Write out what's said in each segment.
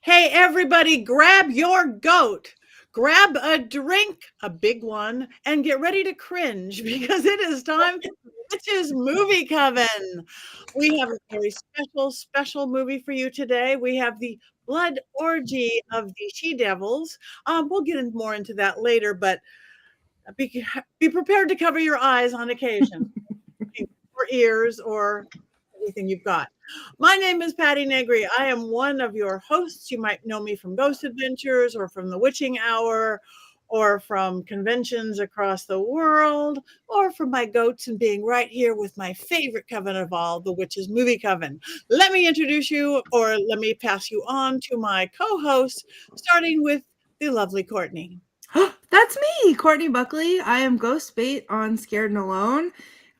Hey, everybody, grab your goat, grab a drink, a big one, and get ready to cringe because it is time for Witches Movie Coven. We have a very special movie for you today. We have the Blood Orgy of the She-Devils. We'll get more into that later, but be prepared to cover your eyes on occasion, or ears, or anything you've got. My name is Patti Negri. I am one of your hosts. You might know me from Ghost Adventures or from the Witching Hour or from conventions across the world or from my goats and being right here with my favorite coven of all, the Witches Movie Coven. Let me introduce you, or let me pass you on to my co-host, starting with the lovely Courtney. That's me, Courtney Buckley. I am Ghost Bait on Scared and Alone.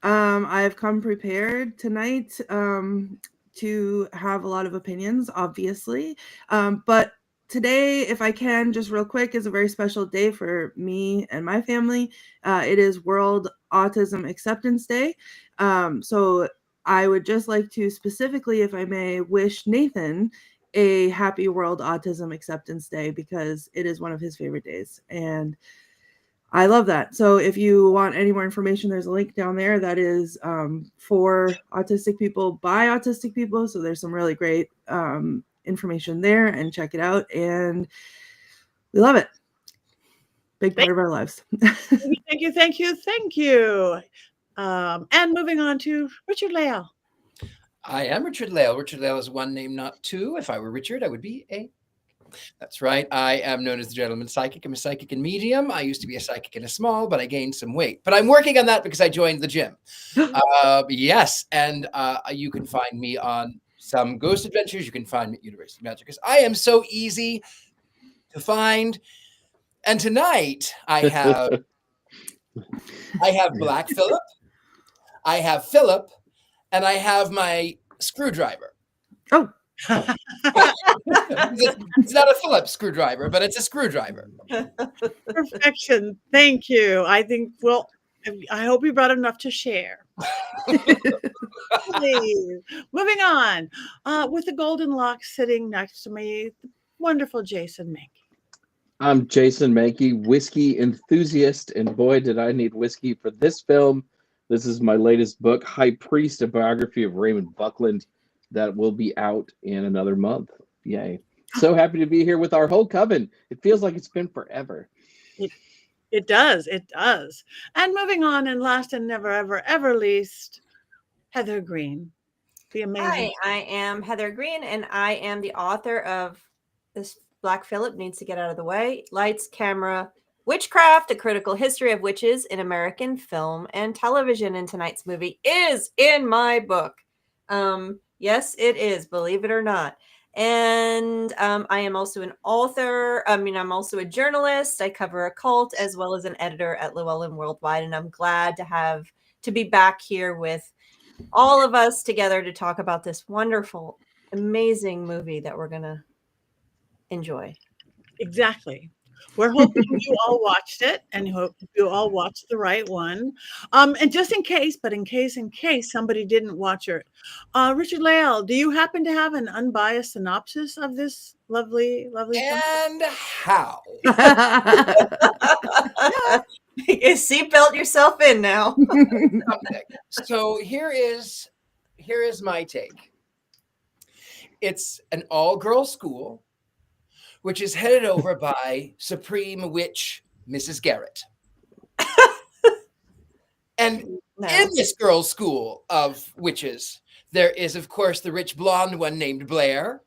I have come prepared tonight to have a lot of opinions, obviously. But today, if I can, just real quick, is a very special day for me and my family. It is World Autism Acceptance Day. So I would just like to specifically, if I may, wish Nathan a happy World Autism Acceptance Day because it is one of his favorite days. And I love that. So if you want any more information, there's a link down there that is for autistic people by autistic people. So there's some really great information there, and check it out. And we love it. Big part of our lives. Thank you. And moving on to Richard-Lael. I am Richard-Lael. Richard-Lael is one name, not two. If I were Richard, I would be a. That's right. I am known as the gentleman psychic. I'm a psychic and medium. I used to be a psychic in a small, but I gained some weight. But I'm working on that because I joined the gym. Yes. And you can find me on some Ghost Adventures. You can find me at University of Magic. I am so easy to find. And tonight I have Black Phillip. I have Philip. And I have my screwdriver. Oh. It's not a Phillips screwdriver, but it's a screwdriver. Perfection. Thank you. I think, well, I hope you brought enough to share. Please. Moving on. With the golden locks sitting next to me, the wonderful Jason Mankey. I'm Jason Mankey, whiskey enthusiast, and boy, did I need whiskey for this film. This is my latest book, High Priest, a biography of Raymond Buckland, that will be out in another month. Yay. So happy to be here with our whole coven. It feels like it's been forever. It does. And moving on, and last and never, ever least, Heather Greene. The amazing. Hi, I am Heather Greene, and I am the author of this. Black Phillip needs to get out of the way. Lights, Camera, Witchcraft, A Critical History of Witches in American Film and Television. And tonight's movie is in my book. Yes, it is, believe it or not. And I am also an author. I'm also a journalist. I cover occult as well as an editor at Llewellyn Worldwide. And I'm glad to be back here with all of us together to talk about this wonderful, amazing movie that we're going to enjoy. Exactly. We're hoping you all watched it and hope you all watched the right one. And just in case somebody didn't watch it, Richard-Lael, do you happen to have an unbiased synopsis of this lovely and how? Seatbelt yourself in now. So here is my take. It's an all-girls school, which is headed over by Supreme Witch Mrs. Garrett. And in this girls' school of witches, there is, of course, the rich blonde one named Blair.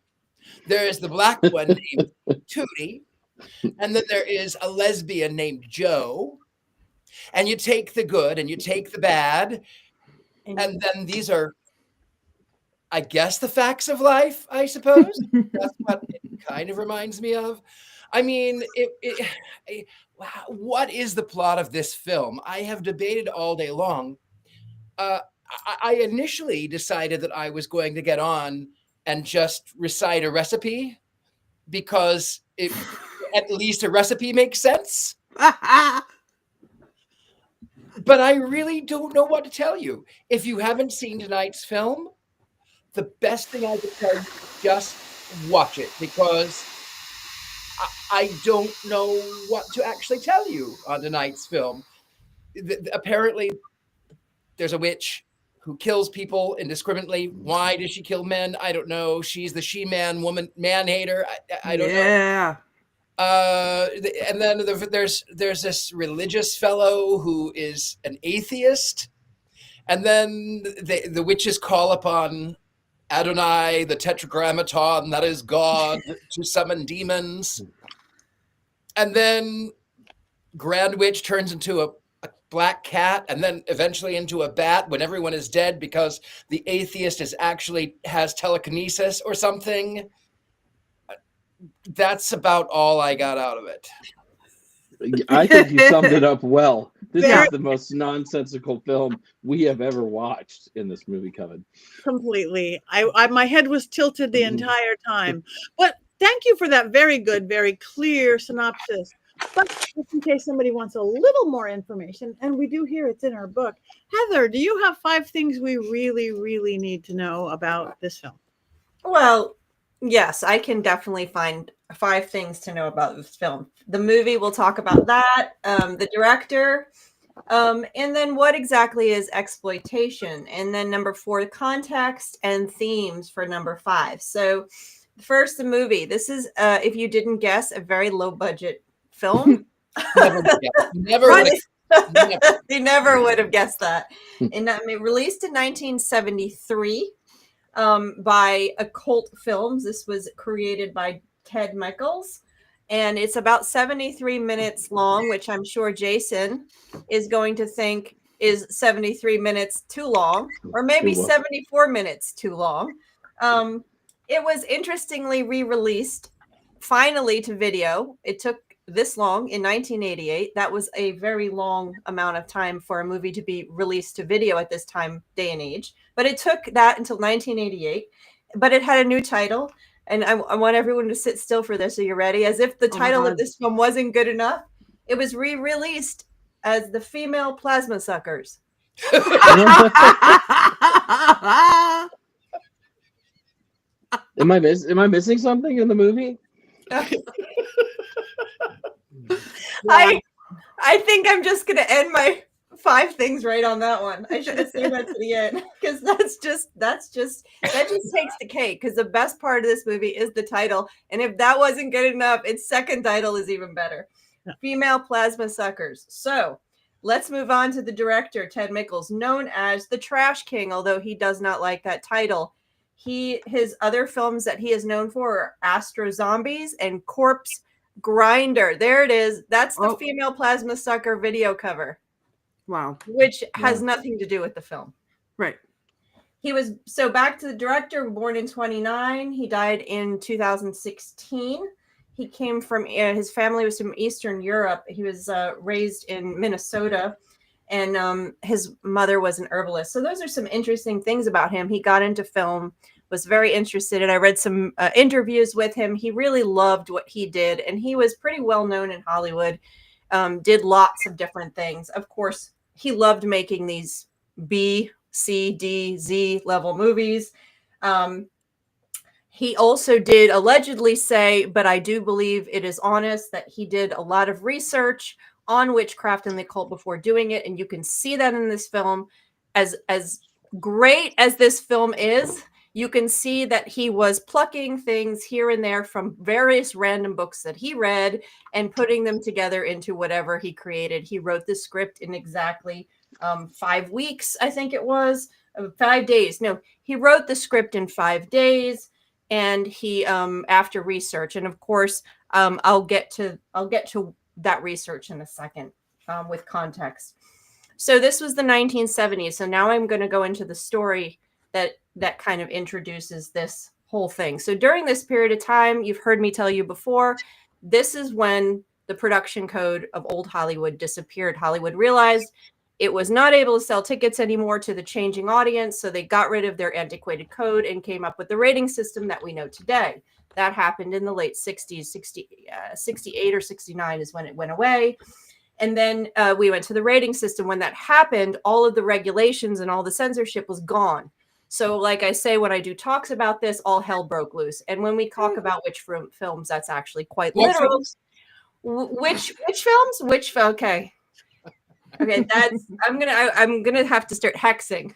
There is the black one named Tootie. And then there is a lesbian named Jo. And you take the good and you take the bad. And then these are, I guess, the facts of life, I suppose. That's what it kind of reminds me of. I mean, what is the plot of this film? I have debated all day long. I initially decided that I was going to get on and just recite a recipe because at least a recipe makes sense. But I really don't know what to tell you. If you haven't seen tonight's film, the best thing I could tell you is just watch it, because I don't know what to actually tell you on tonight's film. Apparently, there's a witch who kills people indiscriminately. Why does she kill men? I don't know. She's the she-man woman, man-hater. I don't know. Yeah. And then there's this religious fellow who is an atheist. And then the witches call upon Adonai, the tetragrammaton, that is God, to summon demons. And then Grand Witch turns into a black cat, and then eventually into a bat when everyone is dead because the atheist has telekinesis or something. That's about all I got out of it. I think you summed it up well. This Very- is the most nonsensical film we have ever watched in this movie coven. Completely. I my head was tilted the entire time. But thank you for that very good, very clear synopsis. But just in case somebody wants a little more information, and we do hear it's in our book, Heather, do you have 5 things we really, really need to know about this film? Well, yes, I can definitely find 5 things to know about this film. The movie, we'll talk about that. The director, and then what exactly is exploitation? And then number 4, context and themes for number 5. So first, the movie. This is, if you didn't guess, a very low budget film. Never. You never would have guessed that. And it released in 1973 by Occult Films. This was created by Ted Michaels, and it's about 73 minutes long, which I'm sure Jason is going to think is 73 minutes too long, or maybe 74 minutes too long. It was interestingly re-released finally to video. It took this long in 1988. That was a very long amount of time for a movie to be released to video at this time, day and age. But it took that until 1988. But it had a new title. And I want everyone to sit still for this. Are you ready? As if the title of this film wasn't good enough, it was re-released as The Female Plasma Suckers. Am I missing something in the movie? I think I'm just gonna end my 5 things right on that one. I should have saved that to the end, because that just takes the cake. Because the best part of this movie is the title, and if that wasn't good enough, its second title is even better. Female Plasma Suckers. So let's move on to the director, Ted Michaels, known as the Trash King, although he does not like that title. His other films that he is known for are Astro Zombies and Corpse Grinder. There it is. That's the Female Plasma Sucker video cover. Wow. Which has nothing to do with the film. Right. Back to the director, born in 1929. He died in 2016. He came from, his family was from Eastern Europe. He was raised in Minnesota, and his mother was an herbalist. So those are some interesting things about him. He got into film, was very interested, and I read some interviews with him. He really loved what he did, and he was pretty well known in Hollywood, did lots of different things. Of course, he loved making these B, C, D, Z level movies. He also did allegedly say, but I do believe it is honest, that he did a lot of research on witchcraft and the occult before doing it. And you can see that in this film. As great as this film is, you can see that he was plucking things here and there from various random books that he read and putting them together into whatever he created. He wrote the script in exactly 5 weeks, I think it was. 5 days. No, he wrote the script in 5 days, and he after research. And of course, I'll get to that research in a second with context. So this was the 1970s. So now I'm going to go into the story that kind of introduces this whole thing. So during this period of time, you've heard me tell you before, this is when the production code of old Hollywood disappeared. Hollywood realized it was not able to sell tickets anymore to the changing audience, so they got rid of their antiquated code and came up with the rating system that we know today. That happened in the late 60s, 68 or 69 is when it went away. And then we went to the rating system. When that happened, all of the regulations and all the censorship was gone. So, like I say, when I do talks about this, all hell broke loose. And when we talk about witch films, that's actually quite What literal. films? Which films? Okay. Okay, that's I'm gonna have to start hexing.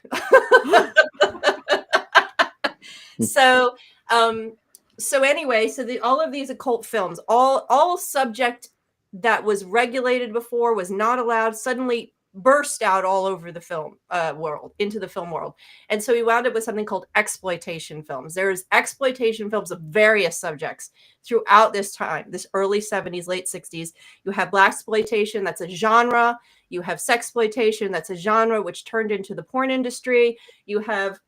So anyway, all of these occult films, all subject that was regulated before, was not allowed, suddenly burst out all over the film world, into the film world. And so we wound up with something called exploitation films. There's exploitation films of various subjects throughout this time, this early 70s, late 60s. You have blaxploitation, that's a genre. You have sexploitation, that's a genre which turned into the porn industry. You have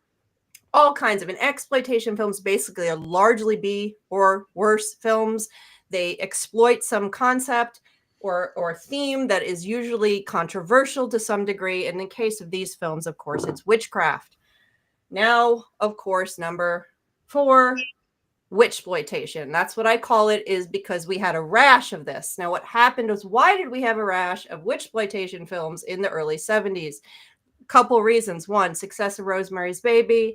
all kinds of, and exploitation films basically are largely B or worse films. They exploit some concept or theme that is usually controversial to some degree. And in the case of these films, of course, it's witchcraft. Now, of course, number 4, witchploitation. That's what I call it, is because we had a rash of this. Now, what happened was, why did we have a rash of witchploitation films in the early 70s? Couple reasons. One, success of Rosemary's Baby,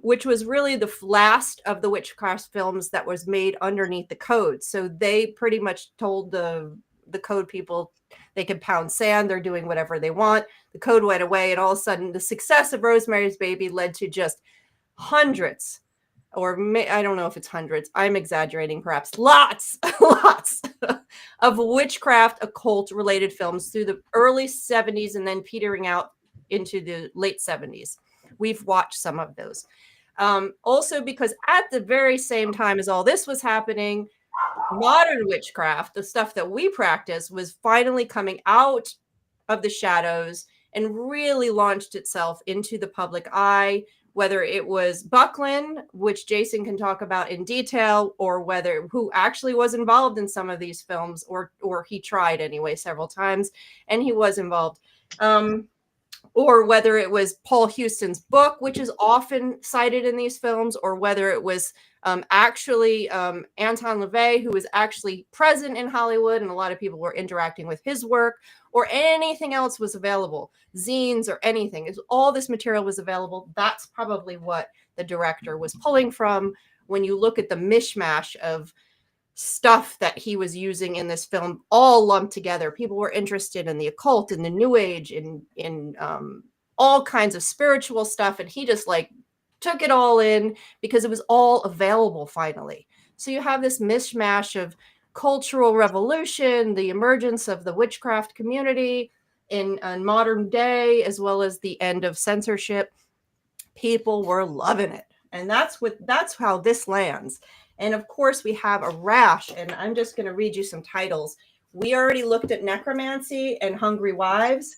which was really the last of the witchcraft films that was made underneath the code. So they pretty much told the code people they can pound sand, they're doing whatever they want. The code went away, and all of a sudden the success of Rosemary's Baby led to just hundreds, or I don't know if it's hundreds, I'm exaggerating, perhaps lots of witchcraft occult related films through the early 70s and then petering out into the late 70s. We've watched some of those. Also, because at the very same time as all this was happening, modern witchcraft, the stuff that we practice, was finally coming out of the shadows and really launched itself into the public eye, whether it was Buckland, which Jason can talk about in detail, or whether who actually was involved in some of these films, or he tried anyway several times, and he was involved. Or whether it was Paul Huston's book, which is often cited in these films, or whether it was actually Anton LaVey, who was actually present in Hollywood, and a lot of people were interacting with his work, or anything else was available, zines or anything. All this material was available. That's probably what the director was pulling from when you look at the mishmash of stuff that he was using in this film, all lumped together. People were interested in the occult, in the new age, in all kinds of spiritual stuff, and he just like took it all in because it was all available finally. So you have this mishmash of cultural revolution, the emergence of the witchcraft community in modern day, as well as the end of censorship. People were loving it, and that's how this lands. And of course, we have a rash, and I'm just going to read you some titles. We already looked at Necromancy and Hungry Wives.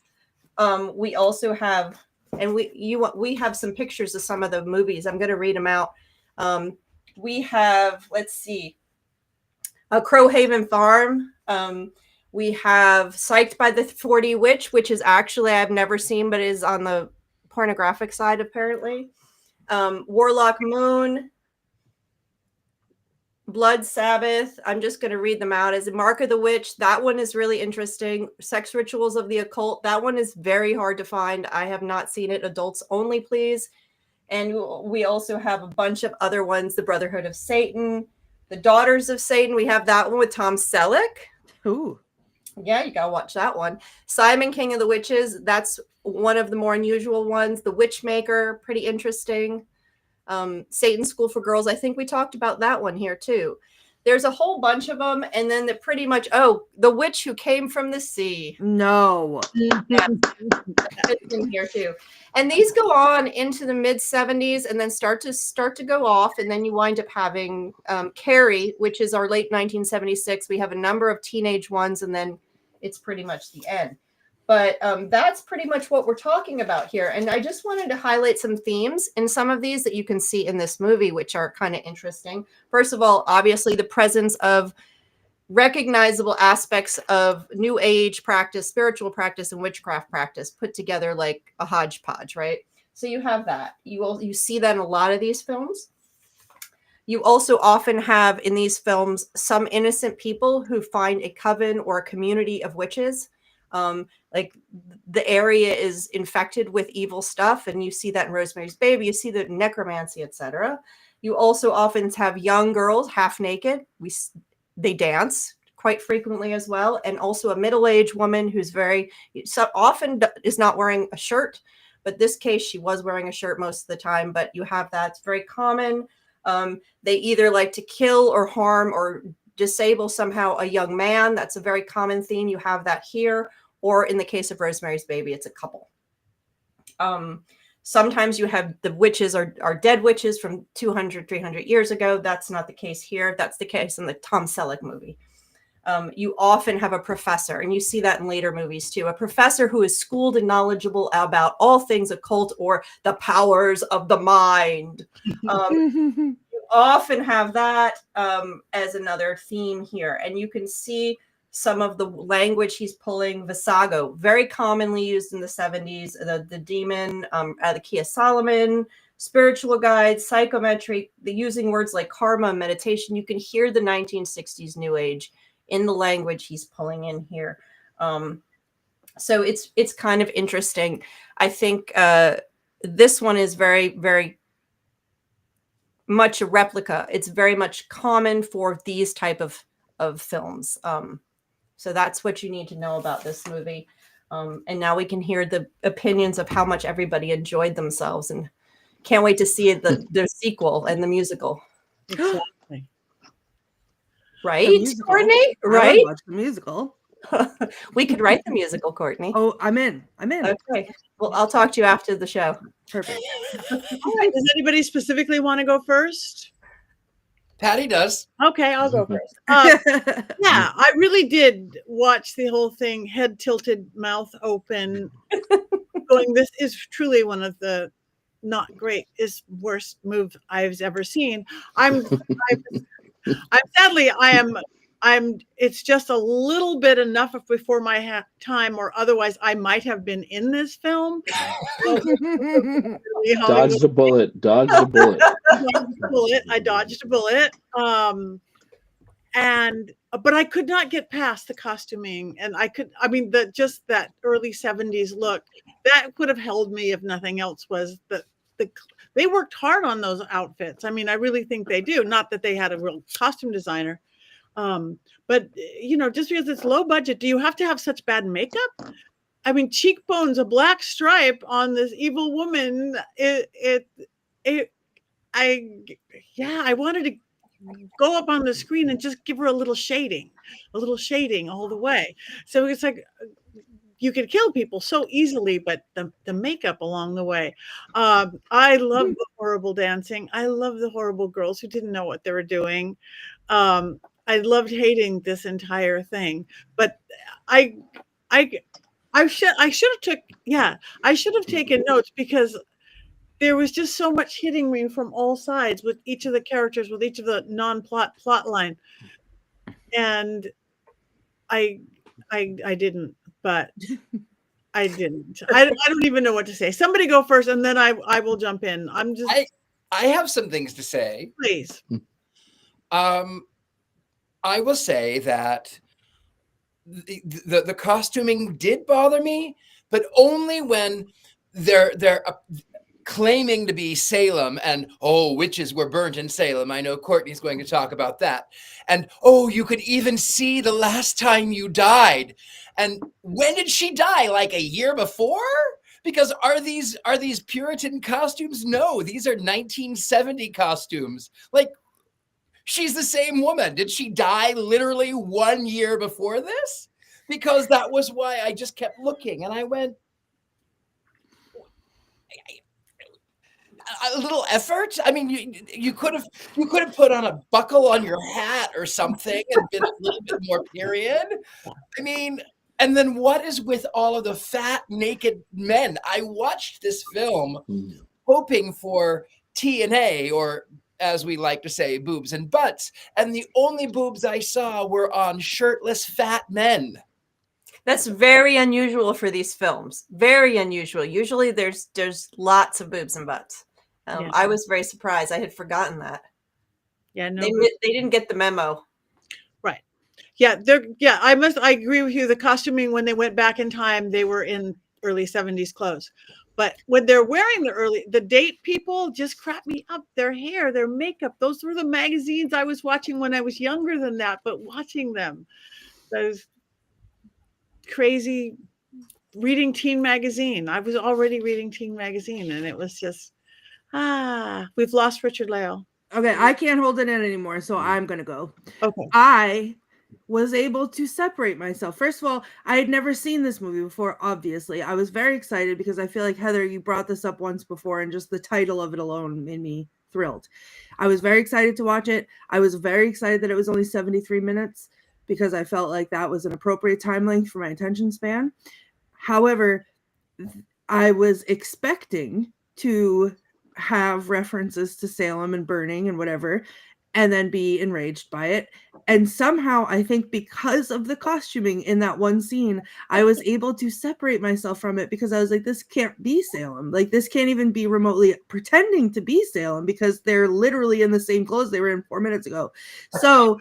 We also have, and we have some pictures of some of the movies. I'm going to read them out. We have, let's see, Crowhaven Farm. We have Psyched by the 40 Witch, which is actually I've never seen, but is on the pornographic side apparently. Warlock Moon. Blood Sabbath. I'm just going to read them out. As a Mark of the Witch, that one is really interesting. Sex Rituals of the Occult, that one is very hard to find. I have not seen it. Adults only, please. And we also have a bunch of other ones. The Brotherhood of Satan, The Daughters of Satan. We have that one with Tom Selleck. Ooh. Yeah, you got to watch that one. Simon, King of the Witches, that's one of the more unusual ones. The Witchmaker, pretty interesting. Satan's School for Girls, I think we talked about that one here too. There's a whole bunch of them, and then the pretty much The Witch Who Came from the Sea. No. Yeah, that's in here too. And these go on into the mid 70s and then start to go off, and then you wind up having Carrie, which is our late 1976. We have a number of teenage ones, and then it's pretty much the end. But that's pretty much what we're talking about here. And I just wanted to highlight some themes in some of these that you can see in this movie, which are kind of interesting. First of all, obviously, the presence of recognizable aspects of New Age practice, spiritual practice, and witchcraft practice put together like a hodgepodge, right? So you have that. You see that in a lot of these films. You also often have in these films some innocent people who find a coven or a community of witches. Like the area is infected with evil stuff, and you see that in Rosemary's Baby. You see the necromancy, etc. You also often have young girls half naked. They dance quite frequently as well, and also a middle-aged woman who's very often is not wearing a shirt. But this case, she was wearing a shirt most of the time. But you have that. It's very common. They either like to kill or harm or disable somehow a young man. That's a very common theme. You have that here. Or in the case of Rosemary's Baby, it's a couple. Sometimes you have the witches are dead witches from 200, 300 years ago. That's not the case here. That's the case in the Tom Selleck movie. You often have a professor, and you see that in later movies too, a professor who is schooled and knowledgeable about all things occult or the powers of the mind. You often have that as another theme here. And you can see some of the language he's pulling. Visago, very commonly used in the 70s, the demon, the Key of Solomon, spiritual guides, psychometry, using words like karma, meditation. You can hear the 1960s New Age in the language he's pulling in here. So it's kind of interesting. I think this one is very, very much a replica. It's very much common for these type of films. So that's what you need to know about this movie. And now we can hear the opinions of how much everybody enjoyed themselves, and can't wait to see the sequel and the musical. Exactly. Right, musical. Courtney? I Right? would watch the musical. We could write the musical, Courtney. Oh, I'm in. Okay. Well, I'll talk to you after the show. Perfect. All right. Does anybody specifically want to go first? Patti does. Okay, I'll go first. Yeah, I really did watch the whole thing, head tilted, mouth open, going, this is truly one of the not great, is worst move I've ever seen. I'm sadly, it's just a little bit enough before my time, or otherwise I might have been in this film. Dodged a bullet. Dodged a bullet. I dodged a bullet. But I could not get past the costuming, and just that early 70s look that could have held me if nothing else. Was they worked hard on those outfits. I mean, I really think they do. Not that they had a real costume designer, but just because it's low budget, do you have to have such bad makeup? I mean, cheekbones, a black stripe on this evil woman. I wanted to go up on the screen and just give her a little shading all the way. So it's like, you could kill people so easily, but the makeup along the way. I love the horrible dancing. I love the horrible girls who didn't know what they were doing. I loved hating this entire thing, but I should have taken notes, because there was just so much hitting me from all sides with each of the characters, with each of the non-plot line. And I didn't, but I didn't. I don't even know what to say. Somebody go first, and then I will jump in. I have some things to say. Please. I will say that the costuming did bother me, but only when they're claiming to be Salem, and witches were burnt in Salem. I know Courtney's going to talk about that. And you could even see the last time you died. And when did she die? Like a year before? Because are these Puritan costumes? No, these are 1970 costumes. Like, she's the same woman. Did she die literally 1 year before this? Because that was why I just kept looking, and I went, a little effort. I mean, you could have put on a buckle on your hat or something and been a little bit more period. I mean, and then what is with all of the fat naked men? I watched this film hoping for T&A, or as we like to say, boobs and butts, and the only boobs I saw were on shirtless fat men. That's very unusual for these films. Very unusual. Usually there's lots of boobs and butts. I was very surprised. I had forgotten that. Yeah, no. They didn't get the memo. Right. Yeah, I agree with you. The costuming, when they went back in time, they were in early 70s clothes. But when they're wearing the date people just crap me up. Their hair, their makeup, those were the magazines I was watching when I was younger than that, but watching them, those crazy reading teen magazine. I was already reading teen magazine, and it was just, we've lost Richard-Lael. Okay, I can't hold it in anymore, so I'm gonna go. Okay. I was able to separate myself. First of all, I had never seen this movie before, obviously. I was very excited because I feel like, Heather, you brought this up once before, and just the title of it alone made me thrilled. I was very excited to watch it. I was very excited that it was only 73 minutes because I felt like that was an appropriate time length for my attention span. However, I was expecting to have references to Salem and burning and whatever, and then be enraged by it. And somehow, I think because of the costuming in that one scene, I was able to separate myself from it because I was like, this can't be Salem. Like, this can't even be remotely pretending to be Salem because they're literally in the same clothes they were in 4 minutes ago. So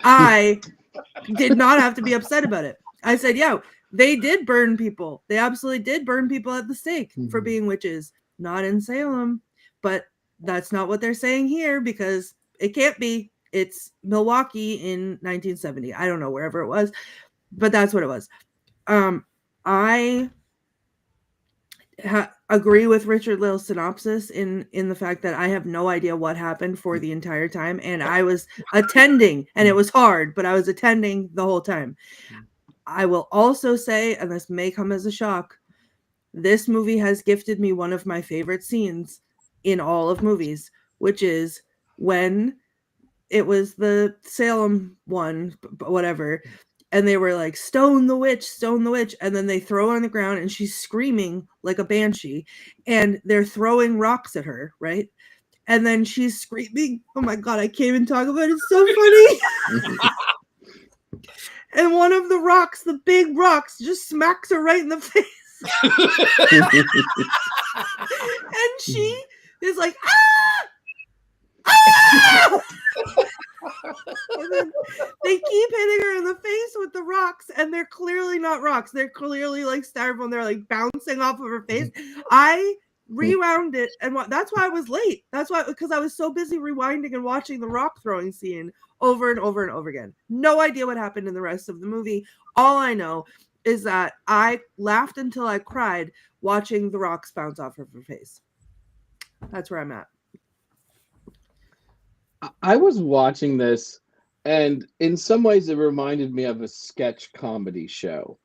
I did not have to be upset about it. I said, yeah, they did burn people. They absolutely did burn people at the stake for being witches. Not in Salem, but that's not what they're saying here because it can't be. It's Milwaukee in 1970. I don't know, wherever it was, but that's what it was. I agree with Richard-Lael's synopsis in the fact that I have no idea what happened for the entire time, and I was attending, and it was hard, but I was attending the whole time. I will also say, and this may come as a shock, this movie has gifted me one of my favorite scenes in all of movies, which is when it was the Salem one, whatever, and they were like, stone the witch, and then they throw her on the ground and she's screaming like a banshee, and they're throwing rocks at her, right? And then she's screaming, oh my god, I can't even talk about it, it's so funny. And one of the rocks, the big rocks, just smacks her right in the face. And she is like, ah! And then they keep hitting her in the face with the rocks, and they're clearly not rocks. They're clearly like styrofoam. They're like bouncing off of her face. I rewound it, and that's why I was late. That's why, because I was so busy rewinding and watching the rock throwing scene over and over and over again. No idea what happened in the rest of the movie. All I know is that I laughed until I cried watching the rocks bounce off of her face. That's where I'm at. I was watching this, and in some ways it reminded me of a sketch comedy show,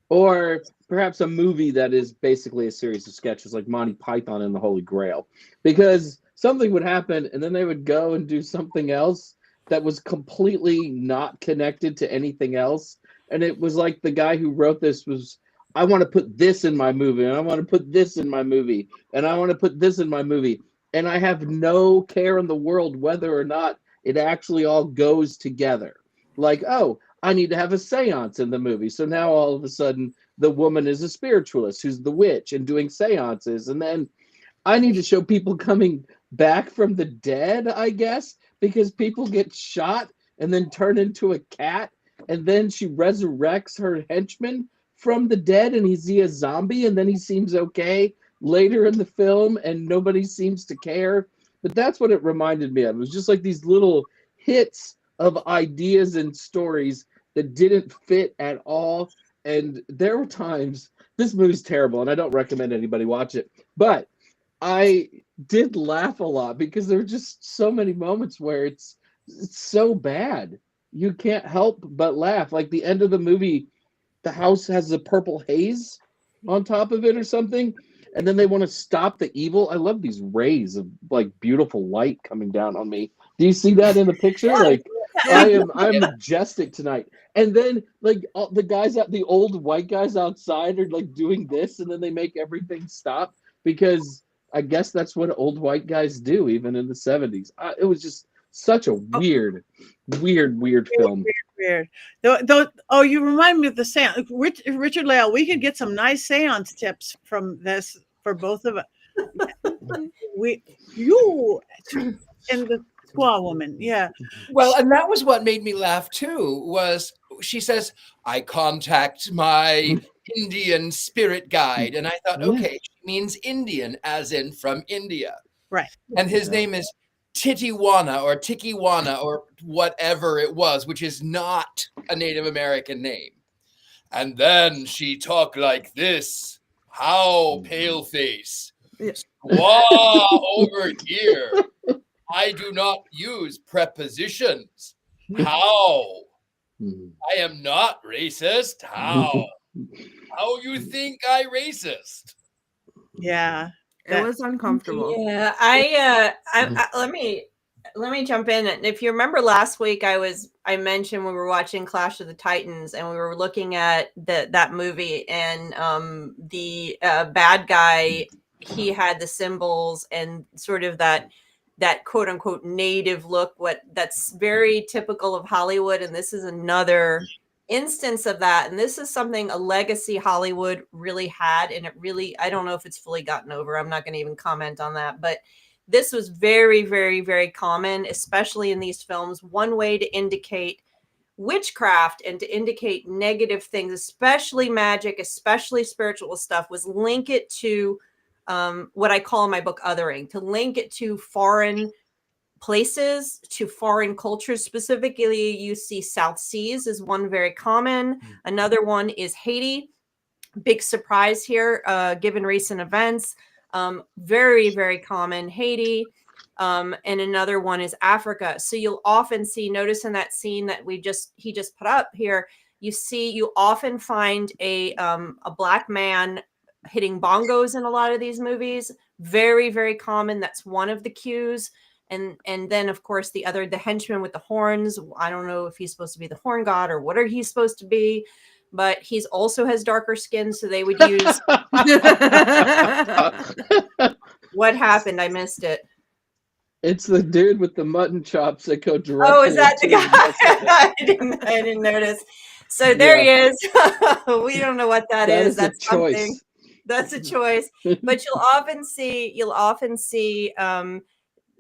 or perhaps a movie that is basically a series of sketches like Monty Python and the Holy Grail, because something would happen and then they would go and do something else that was completely not connected to anything else. And it was like the guy who wrote this was, I want to put this in my movie, and I want to put this in my movie, and I want to put this in my movie. And I have no care in the world whether or not it actually all goes together. Like, oh, I need to have a seance in the movie. So now all of a sudden the woman is a spiritualist who's the witch and doing seances. And then I need to show people coming back from the dead, I guess, because people get shot and then turn into a cat. And then she resurrects her henchman from the dead, and he's a zombie, and then he seems okay later in the film, and nobody seems to care. But that's what it reminded me of. It was just like these little hits of ideas and stories that didn't fit at all. And there were times, this movie's terrible, and I don't recommend anybody watch it, but I did laugh a lot because there were just so many moments where it's so bad. You can't help but laugh. Like the end of the movie, the house has a purple haze on top of it or something, and then they want to stop the evil. I love these rays of like beautiful light coming down on me. Do you see that in the picture? Like I'm majestic tonight. And then like the guys out, the old white guys outside are like doing this, and then they make everything stop because I guess that's what old white guys do, even in the 70s. It was just such a weird film. Weird. Oh, you remind me of the seance. Richard-Lael, we could get some nice seance tips from this for both of us. And the squaw woman. Yeah. Well, and that was what made me laugh too, was she says, I contact my Indian spirit guide. And I thought, okay, she means Indian, as in from India. Right. And his name is Titiwana or Tikiwana or whatever it was, which is not a Native American name. And then she talked like this. How, pale face? Squaw over here. I do not use prepositions. How? I am not racist. How? How you think I racist? Yeah. It was uncomfortable. Yeah, let me jump in. And if you remember last week, I mentioned we were watching Clash of the Titans, and we were looking at that movie, and the bad guy, he had the symbols and sort of that quote unquote native look, that's very typical of Hollywood, and this is another instance of that. And this is something, a legacy Hollywood really had, and it really, I don't know if it's fully gotten over. I'm not going to even comment on that, but this was very, very, very common, especially in these films. One way to indicate witchcraft and to indicate negative things, especially magic, especially spiritual stuff, was link it to what I call in my book othering, to link it to foreign places, to foreign cultures. Specifically, you see South Seas is one very common. Another one is Haiti. Big surprise here, given recent events. Very, very common, Haiti. And another one is Africa. So you'll often see, notice in that scene that he just put up here, you often find a black man hitting bongos in a lot of these movies. Very, very common. That's one of the cues. And then, of course, the henchman with the horns. I don't know if he's supposed to be the horn god or what he's supposed to be, but he's also has darker skin. So they would use. What happened? I missed it. It's the dude with the mutton chops that go directly. Oh, is that the guy? I didn't notice. So there he is. We don't know what that is. That's something. That's a choice. But you'll often see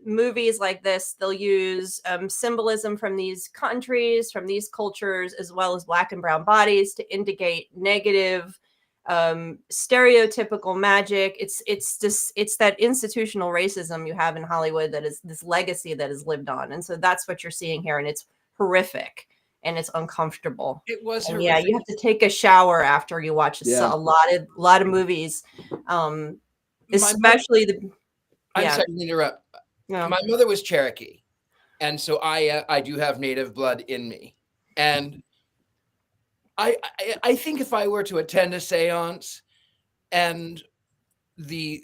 movies like this. They'll use symbolism from these countries, from these cultures, as well as black and brown bodies to indicate negative, stereotypical magic. It's that institutional racism you have in Hollywood, that is this legacy that is lived on. And so that's what you're seeing here. And it's horrific. And it's uncomfortable. It was horrific. Yeah, you have to take a shower after you watch a lot of movies, especially I'm sorry to interrupt. No. My mother was Cherokee, and so I do have Native blood in me. And I think if I were to attend a seance, and the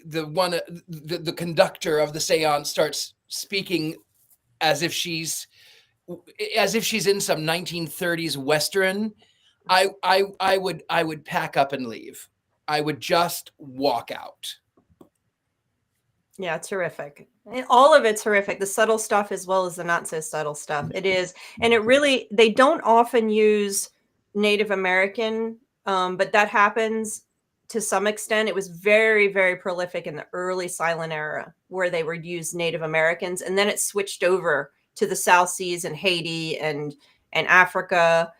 conductor of the seance starts speaking as if she's in some 1930s Western, I would pack up and leave. I would just walk out. Yeah, it's horrific. All of it's horrific. The subtle stuff as well as the not so subtle stuff. It is. And they don't often use Native American, but that happens to some extent. It was very, very prolific in the early silent era, where they would use Native Americans. And then it switched over to the South Seas and Haiti and Africa.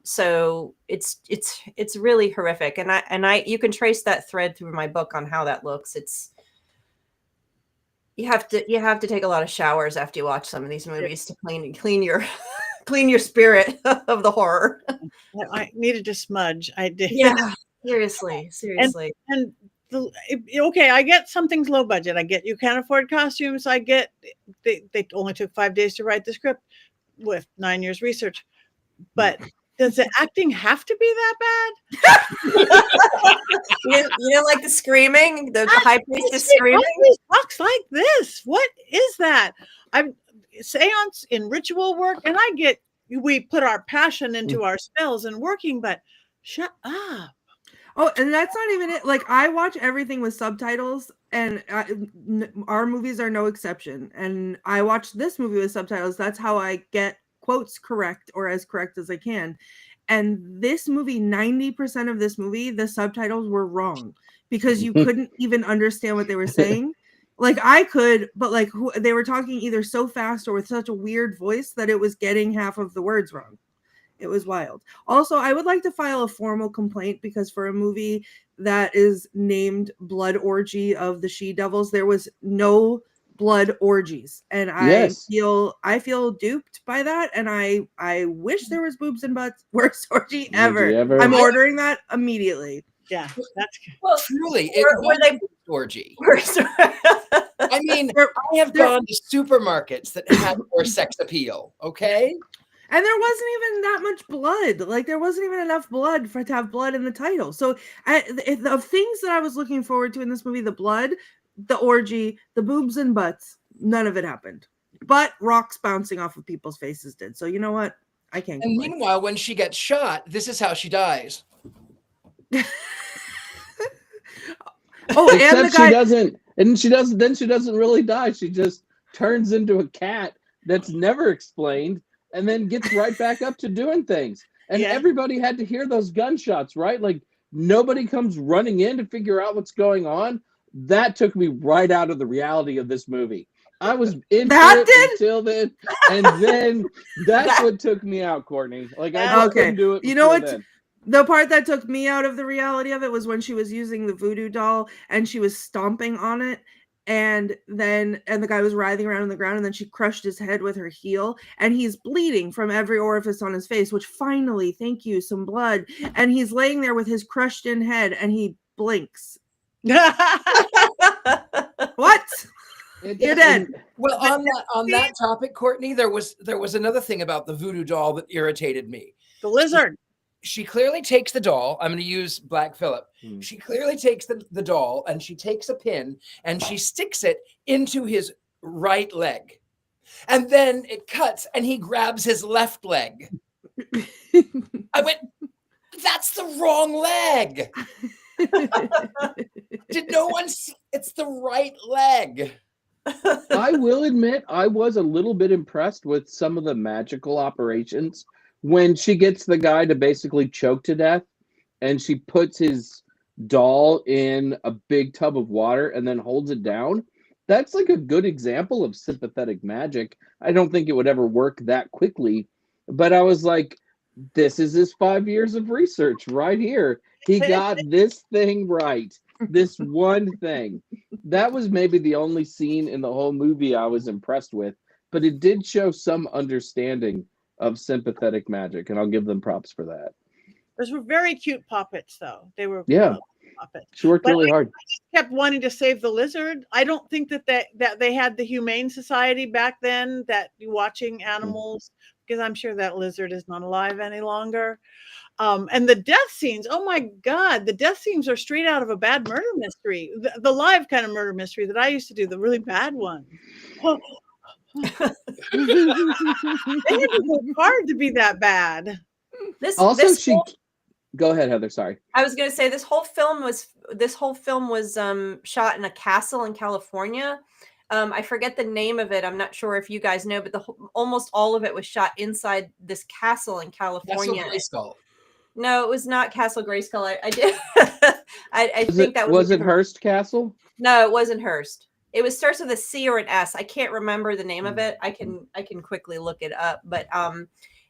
So it's really horrific. And you can trace that thread through my book on how that looks. You have to take a lot of showers after you watch some of these movies to clean your spirit of the horror. I needed to smudge. I did. Yeah, seriously. Okay, I get something's low budget. I get you can't afford costumes. I get they only took 5 days to write the script with 9 years research. But does the acting have to be that bad? You don't like the screaming? The high priestess screaming? Talks like this. What is that? I'm seance in ritual work, and we put our passion into our spells and working, but shut up. Oh, and that's not even it. Like, I watch everything with subtitles, and our movies are no exception. And I watch this movie with subtitles. That's how I get quotes correct, or as correct as I can. And this movie, 90% of this movie, the subtitles were wrong because you couldn't even understand what they were saying. Like I could, but like they were talking either so fast or with such a weird voice that it was getting half of the words wrong. It was wild. Also, I would like to file a formal complaint because for a movie that is named Blood Orgy of the She-Devils, there was no blood orgies, and I feel duped by that, and I wish there was boobs and butts. Worst orgy ever. I'm ordering that immediately. Yeah, that's truly were they orgy. I mean, I have gone to supermarkets that had more sex appeal. Okay. And there wasn't even that much blood. Like there wasn't even enough blood to have blood in the title. So the things that I was looking forward to in this movie, the blood, the orgy, the boobs and butts, none of it happened. But rocks bouncing off of people's faces did. So you know what? I can't. And meanwhile, when she gets shot, this is how she dies. Except the guy she doesn't, and she doesn't. Then she doesn't really die. She just turns into a cat that's never explained, and then gets right back up to doing things. And everybody had to hear those gunshots, right? Like nobody comes running in to figure out what's going on. That took me right out of the reality of this movie. I was into it until then, and then that's what took me out, Courtney. Like I couldn't do it. You know what? Then. The part that took me out of the reality of it was when she was using the voodoo doll and she was stomping on it, and the guy was writhing around on the ground, and then she crushed his head with her heel, and he's bleeding from every orifice on his face, which finally, thank you, some blood, and he's laying there with his crushed in head, and he blinks. What? You're dead. Well, on that topic, Courtney, there was another thing about the voodoo doll that irritated me. The lizard. She clearly takes the doll. I'm going to use Black Phillip. She clearly takes the doll, and she takes a pin and she sticks it into his right leg. And then it cuts and he grabs his left leg. I went, that's the wrong leg. Did no one see? It's the right leg. I will admit I was a little bit impressed with some of the magical operations when she gets the guy to basically choke to death and she puts his doll in a big tub of water and then holds it down. That's like a good example of sympathetic magic. I don't think it would ever work that quickly, but I was like, this is his 5 years of research right here. He got this thing right. This one thing. That was maybe the only scene in the whole movie I was impressed with, but it did show some understanding of sympathetic magic, and I'll give them props for that. Those were very cute puppets, though. They were puppets. She worked really hard. I just kept wanting to save the lizard. I don't think that they had the Humane Society back then that watching animals, because I'm sure that lizard is not alive any longer. And the death scenes, oh my God, the death scenes are straight out of a bad murder mystery. The live kind of murder mystery that I used to do, the really bad one. Oh. They had to work hard to be that bad. Go ahead, Heather. Sorry. I was going to say this whole film was shot in a castle in California. I forget the name of it. I'm not sure if you guys know, but almost all of it was shot inside this castle in California. Castle Grayskull. No, it was not Castle Grayskull. I did. I think that was it Hearst Castle? No, it wasn't Hearst. It starts with a C or an S. I can't remember the name of it. I can quickly look it up. But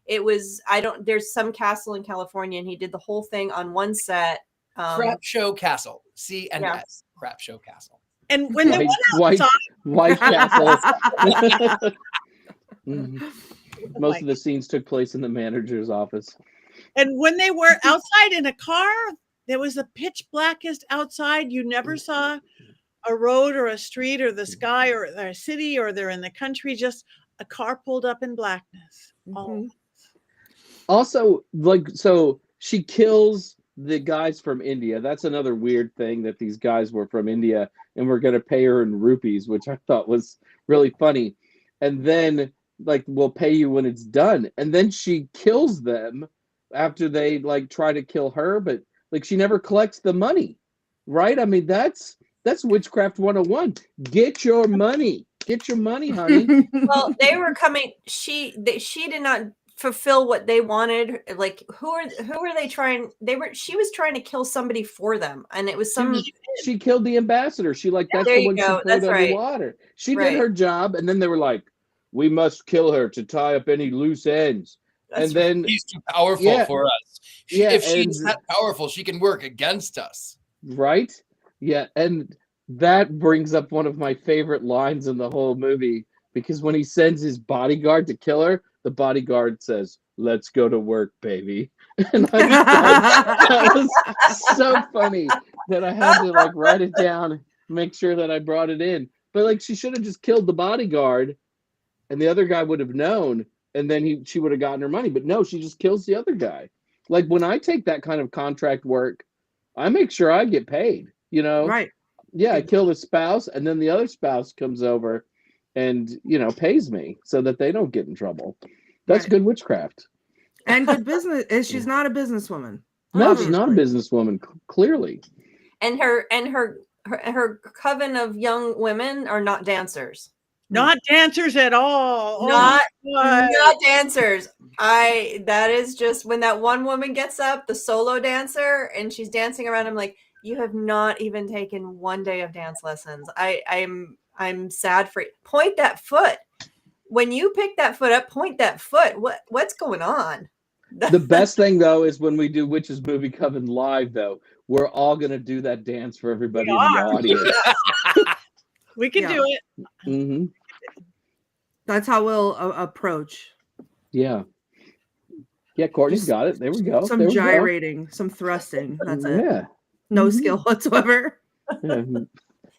it was there's some castle in California, and he did the whole thing on one set. Crap Show Castle. C and S. Crap Show Castle. And when they went outside, White Castle. Most of the scenes took place in the manager's office. And when they were outside in a car, there was the pitch blackest outside. You never saw a road or a street or the sky or a city, or they're in the country, just a car pulled up in blackness. Also, so she kills the guys from India. That's another weird thing, that these guys were from India and we're going to pay her in rupees, which I thought was really funny. And then we'll pay you when it's done. And then she kills them after they try to kill her, but she never collects the money, right? I mean, that's Witchcraft 101. Get your money. Get your money, honey. Well, they were coming. She did not fulfill what they wanted. Like, who are they trying? She was trying to kill somebody for them, and it was she killed the ambassador. She that's there the you one she go. put That's right. underwater. She Right. did her job, and then they were like, "We must kill her to tie up any loose ends." That's and then She's too powerful for us. If she's that powerful, she can work against us. Right? Yeah, and that brings up one of my favorite lines in the whole movie, because when he sends his bodyguard to kill her, the bodyguard says, "Let's go to work, baby." And I just thought that was so funny that I had to like write it down, make sure that I brought it in. But like, she should have just killed the bodyguard, and the other guy would have known, and then she would have gotten her money. But no, she just kills the other guy. Like, when I take that kind of contract work, I make sure I get paid, you know? Right. Yeah, I kill the spouse, and then the other spouse comes over and, you know, pays me so that they don't get in trouble. That's good witchcraft. And good business. She's not a businesswoman. No, she's not a businesswoman, clearly. And her coven of young women are not dancers. Not dancers at all. Not dancers. That is just when that one woman gets up, the solo dancer, and she's dancing around. I'm like, you have not even taken one day of dance lessons. I'm sad for you. Point that foot. When you pick that foot up, point that foot. What's going on? The best thing though is when we do Witches Movie Coven live, though, we're all gonna do that dance for everybody in the audience. We can do it. Mm-hmm. That's how we'll approach. Yeah. Yeah, Courtney's got it. There we go. Some gyrating, some thrusting. That's it. Yeah. No skill whatsoever. Yeah.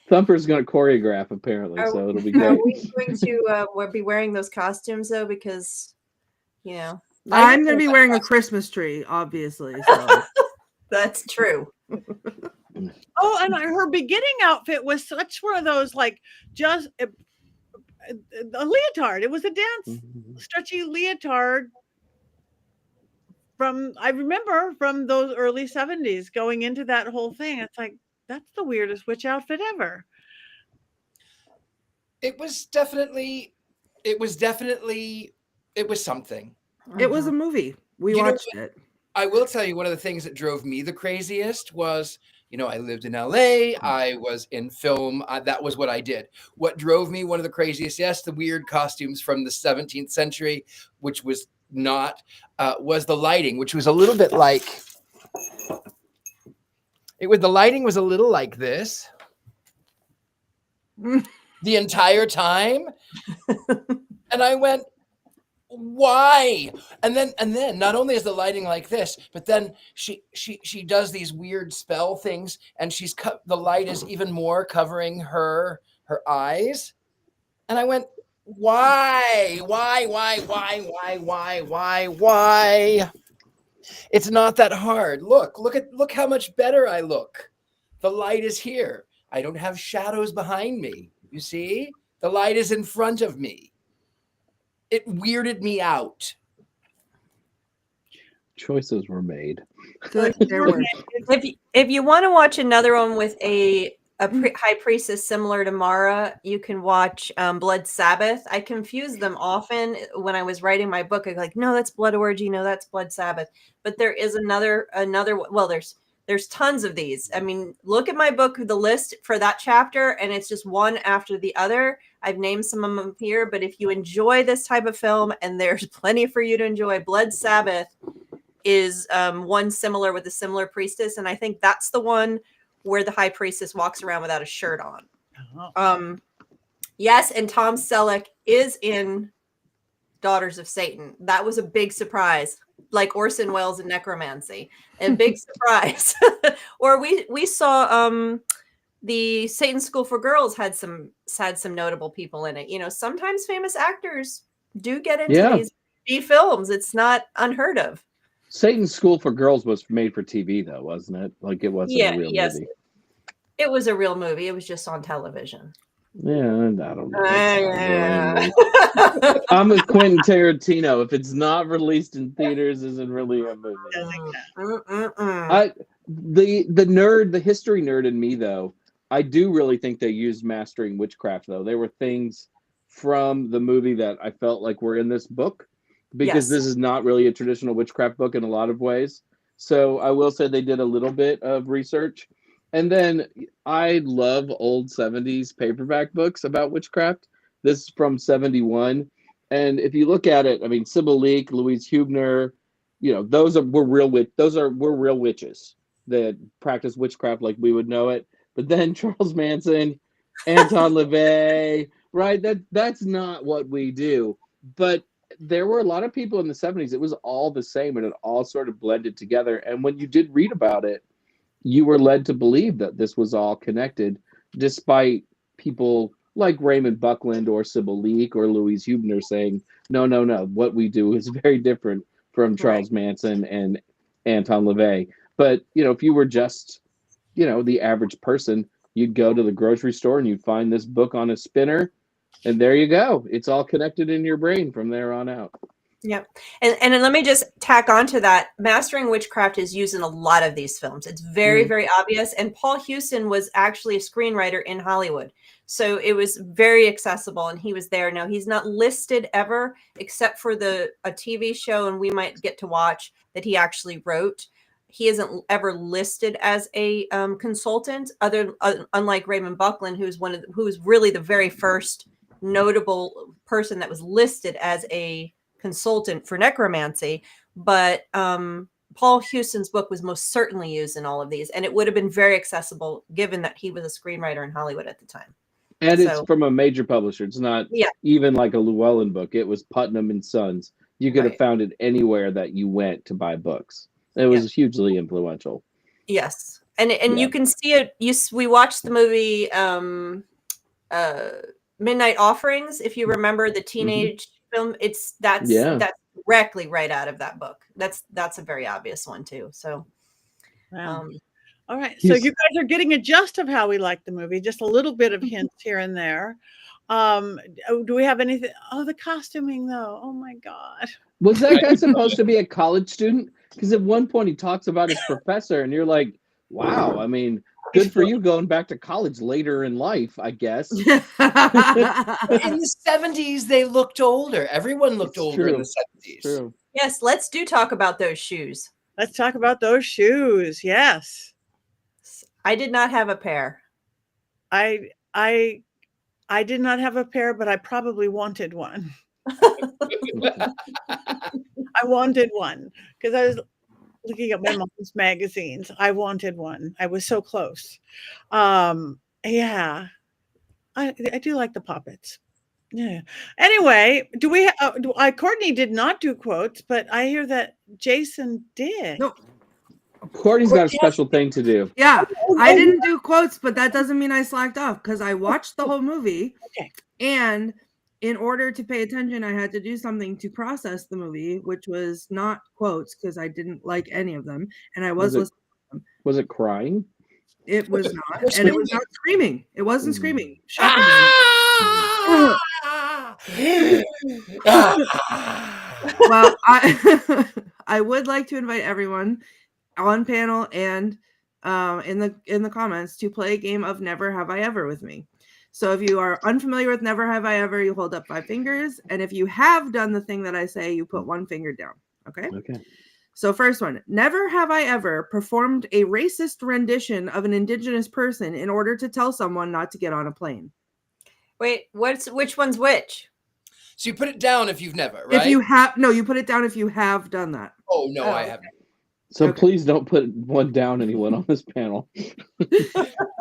Thumper's going to choreograph, apparently, so it'll be great. Are we going to be wearing those costumes, though? Because, you know. I'm going to be wearing a Christmas tree, obviously. So. That's true. Oh, and her beginning outfit was such one of those, like, just a leotard. It was a dance, stretchy leotard I remember from those early 70s going into that whole thing. It's like, that's the weirdest witch outfit ever. It was definitely something. It was a movie. We watched it. I will tell you, one of the things that drove me the craziest was, you know, I lived in LA. I was in film. That was what I did. What drove me, one of the craziest, yes, the weird costumes from the 17th century, which was not, was the lighting, which was a little bit like, the lighting was a little like this the entire time. And I went, why? And then not only is the lighting like this, but then she does these weird spell things, and the light is even more covering her eyes. And I went, why? It's not that hard. Look how much better I look. The light is here. I don't have shadows behind me. You see? The light is in front of me. It weirded me out. Choices were made. If you want to watch another one with a high priestess similar to Mara, you can watch Blood Sabbath. I confuse them often when I was writing my book. I'm like, no, that's Blood Orgy. No, that's Blood Sabbath. But there is another. Well, there's tons of these. I mean, look at my book, the list for that chapter, and it's just one after the other. I've named some of them here, but if you enjoy this type of film, and there's plenty for you to enjoy, Blood Sabbath is one similar with a similar priestess, and I think that's the one where the high priestess walks around without a shirt on. Oh. Yes, and Tom Selleck is in Daughters of Satan. That was a big surprise, like Orson Welles in Necromancy, a big surprise. Or we saw the Satan School for Girls had some notable people in it. You know, sometimes famous actors do get into these B films. It's not unheard of. Satan's School for Girls was made for TV, though, wasn't it? Like, it wasn't a real movie. It was a real movie. It was just on television. Yeah, I don't know. I'm with Quentin Tarantino. If it's not released in theaters, isn't really a movie. The history nerd in me, though, I do really think they used Mastering Witchcraft, though. There were things from the movie that I felt like were in this book because Yes. this is not really a traditional witchcraft book in a lot of ways. So I will say they did a little bit of research. And then I love old 70s paperback books about witchcraft. This is from 71. And if you look at it, I mean, Sybil Leek, Louise Huebner, you know, were real witches that practice witchcraft like we would know it. But then Charles Manson, Anton LaVey, right? That's not what we do. But there were a lot of people in the 70s. It was all the same, and it all sort of blended together. And when you did read about it, you were led to believe that this was all connected, despite people like Raymond Buckland or Sybil Leek or Louise Huebner saying, no, what we do is very different from Charles Manson and Anton LaVey. But, you know, if you were just, you know, the average person, you'd go to the grocery store and you'd find this book on a spinner, and there you go. It's all connected in your brain from there on out. Yep. And let me just tack on to that. Mastering Witchcraft is used in a lot of these films. It's very, very obvious. And Paul Hewson was actually a screenwriter in Hollywood. So it was very accessible, and he was there. Now, he's not listed ever, except for a TV show, and we might get to watch, that he actually wrote. He isn't ever listed as a consultant, unlike Raymond Buckland, who was really the very first notable person that was listed as a consultant for necromancy. But Paul Hewson's book was most certainly used in all of these, and it would have been very accessible given that he was a screenwriter in Hollywood at the time. And it's from a major publisher. It's not even like a Llewellyn book. It was Putnam and Sons. You could have found it anywhere that you went to buy books. It was hugely influential. Yes. And you can see it. We watched the movie Midnight Offerings, if you remember the teenage film. That's directly right out of that book. That's a very obvious one too. So all right. So you guys are getting a gist of how we like the movie, just a little bit of hints here and there. Do we have anything? Oh, the costuming though. Oh my God. Was that guy supposed to be a college student? Because at one point he talks about his professor, and you're like, wow, I mean, good for you going back to college later in life, I guess. In the 70s, they looked older. Everyone looked older in the 70s. True. Yes, let's talk about those shoes. Let's talk about those shoes. Yes. I did not have a pair. I did not have a pair, but I probably wanted one. I wanted one because I was looking at my mom's magazines. I wanted one. I was so close. Yeah, I do like the poppets. Yeah. Anyway, Courtney did not do quotes, but I hear that Jason did. No. Courtney's got a special thing to do. Yeah, I didn't do quotes, but that doesn't mean I slacked off because I watched the whole movie. Okay. And in order to pay attention, I had to do something to process the movie, which was not quotes because I didn't like any of them. And I was listening to them. Was it crying? It was not. And it was not screaming. It wasn't screaming. Well, I would like to invite everyone on panel and in the comments to play a game of Never Have I Ever with me. So if you are unfamiliar with Never Have I Ever, you hold up 5 fingers. And if you have done the thing that I say, you put 1 finger down. Okay? Okay. So first one, never have I ever performed a racist rendition of an indigenous person in order to tell someone not to get on a plane. Wait, which one's which? So you put it down if you've never, right? If you put it down if you have done that. Oh, no, I haven't. So please don't put one down, anyone on this panel.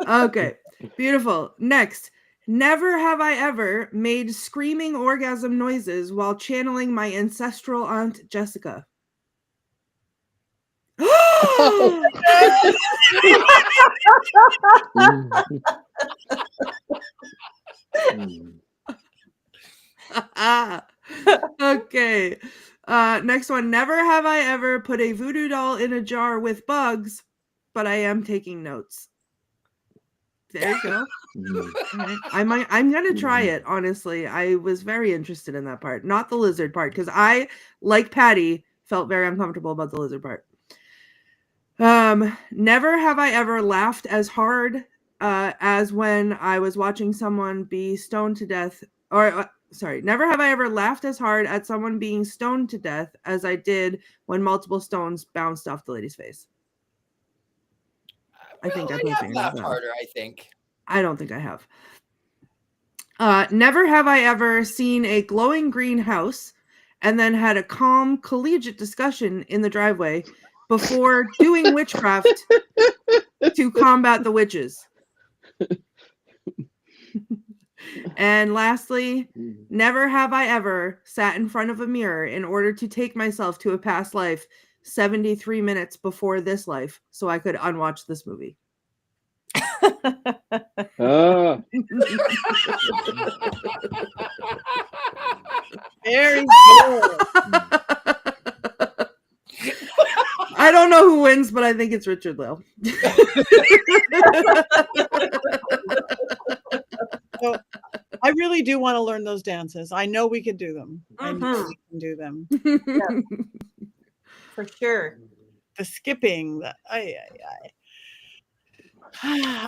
Okay, beautiful. Next, never have I ever made screaming orgasm noises while channeling my ancestral aunt Jessica. Okay. Next one. Never have I ever put a voodoo doll in a jar with bugs, but I am taking notes. There you go. Right. I'm gonna try it, honestly. I was very interested in that part, not the lizard part, because I, like Patti, felt very uncomfortable about the lizard part. Never have I ever laughed as hard as when I was watching someone be stoned to death, or Never have I ever laughed as hard at someone being stoned to death as I did when multiple stones bounced off the lady's face. I think I put have laughed harder, I think. I don't think I have. Never have I ever seen a glowing green house and then had a calm, collegiate discussion in the driveway before doing witchcraft to combat the witches. And lastly, never have I ever sat in front of a mirror in order to take myself to a past life 73 minutes before this life so I could unwatch this movie. Very good. I don't know who wins, but I think it's Richard-Lael. So, I really do want to learn those dances. I know we can do them. I know we can do them. Yeah. For sure. The skipping.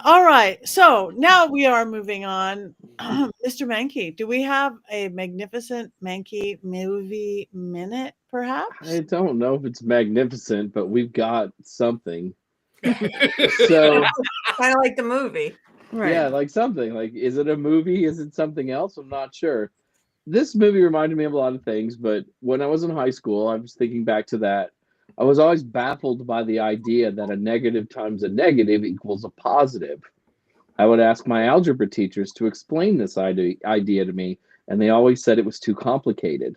All right. So now we are moving on. Mr. Mankey, do we have a magnificent Mankey movie minute, perhaps? I don't know if it's magnificent, but we've got something. So Kind of like the movie. Right. yeah, like something. Like, is it a movie? Is it something else? I'm not sure. This movie reminded me of a lot of things, but when I was in high school, I was thinking back to that. I was always baffled by the idea that a negative times a negative equals a positive. I would ask my algebra teachers to explain this idea to me, and they always said it was too complicated.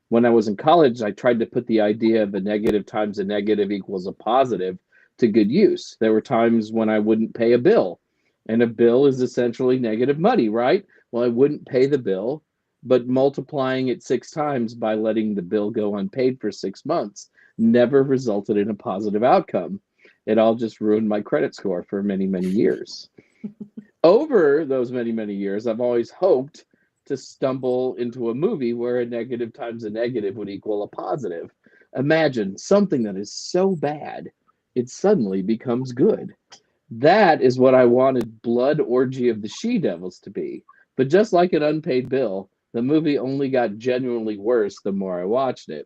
When I was in college, I tried to put the idea of a negative times a negative equals a positive to good use. There were times when I wouldn't pay a bill, and a bill is essentially negative money, right? Well, I wouldn't pay the bill, but multiplying it 6 times by letting the bill go unpaid for 6 months never resulted in a positive outcome. It all just ruined my credit score for many, many years. Over those many, many years, I've always hoped to stumble into a movie where a negative times a negative would equal a positive. Imagine something that is so bad, it suddenly becomes good. That is what I wanted Blood Orgy of the She-Devils to be. But just like an unpaid bill, the movie only got genuinely worse the more I watched it.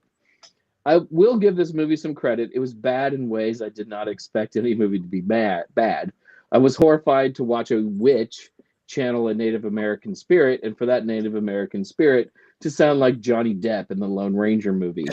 I will give this movie some credit. It was bad in ways I did not expect any movie to be bad. I was horrified to watch a witch channel a Native American spirit, and for that Native American spirit to sound like Johnny Depp in the Lone Ranger movie.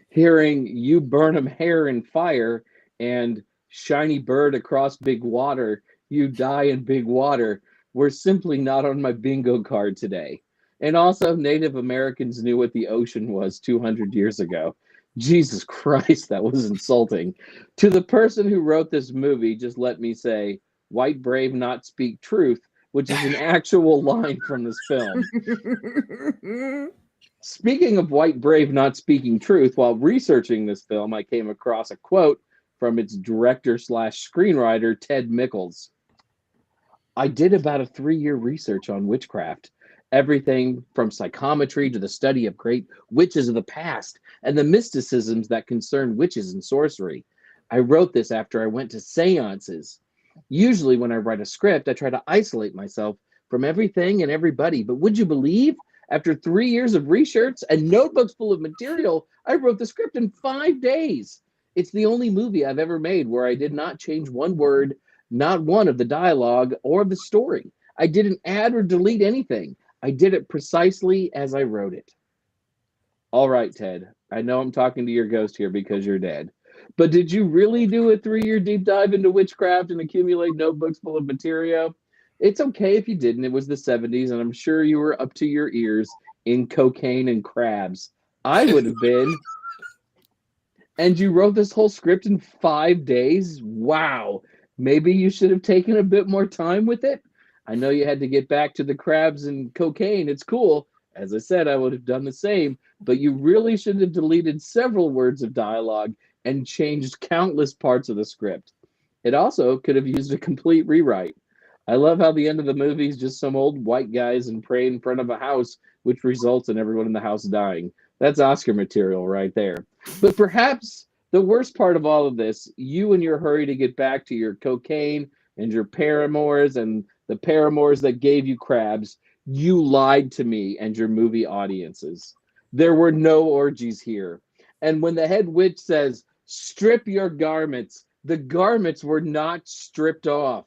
Hearing "You burn 'em hair in fire" and "Shiny bird across big water, you die in big water" were simply not on my bingo card today. And also, Native Americans knew what the ocean was 200 years ago. Jesus Christ, that was insulting. To the person who wrote this movie, just let me say, "White brave not speak truth," which is an actual line from this film. Speaking of white brave not speaking truth, while researching this film, I came across a quote from its director/screenwriter, Ted Mickles. "I did about a 3-year research on witchcraft. Everything from psychometry to the study of great witches of the past and the mysticisms that concern witches and sorcery. I wrote this after I went to seances. Usually when I write a script, I try to isolate myself from everything and everybody. But would you believe, after 3 years of research and notebooks full of material, I wrote the script in 5 days. It's the only movie I've ever made where I did not change one word, not one of the dialogue or the story. I didn't add or delete anything. I did it precisely as I wrote it." All right, Ted, I know I'm talking to your ghost here because you're dead. But did you really do a 3-year deep dive into witchcraft and accumulate notebooks full of material? It's okay if you didn't. It was the 70s, and I'm sure you were up to your ears in cocaine and crabs. I would have been. And you wrote this whole script in 5 days? Wow. Maybe you should have taken a bit more time with it. I know you had to get back to the crabs and cocaine. It's cool. As I said, I would have done the same. But you really should have deleted several words of dialogue and changed countless parts of the script. It also could have used a complete rewrite. I love how the end of the movie is just some old white guys and pray in front of a house, which results in everyone in the house dying. That's Oscar material right there. But perhaps the worst part of all of this, you in your hurry to get back to your cocaine and your paramours and the paramours that gave you crabs, you lied to me and your movie audiences. There were no orgies here. And when the head witch says, strip your garments, the garments were not stripped off.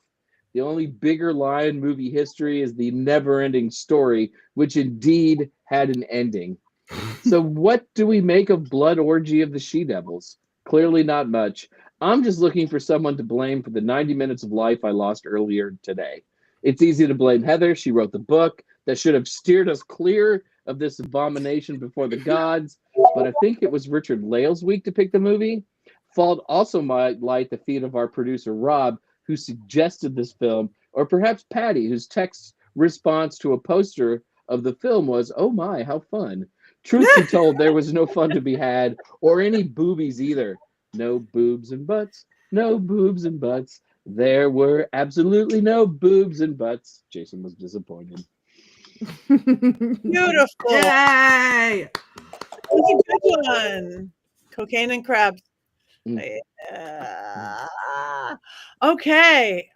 The only bigger lie in movie history is the never-ending story, which indeed had an ending. So what do we make of Blood Orgy of the She-Devils? Clearly not much. I'm just looking for someone to blame for the 90 minutes of life I lost earlier today. It's easy to blame Heather. She wrote the book that should have steered us clear of this abomination before the gods. But I think it was Richard-Lael's week to pick the movie. Fault also might lie at the feet of our producer, Rob, who suggested this film, or perhaps Patti, whose text response to a poster of the film was, oh my, how fun. Truth be told, there was no fun to be had, or any boobies either. No boobs and butts, no boobs and butts. There were absolutely no boobs and butts. Jason was disappointed. Beautiful. Yay! That was a good one. Cocaine and crabs. Mm. Okay.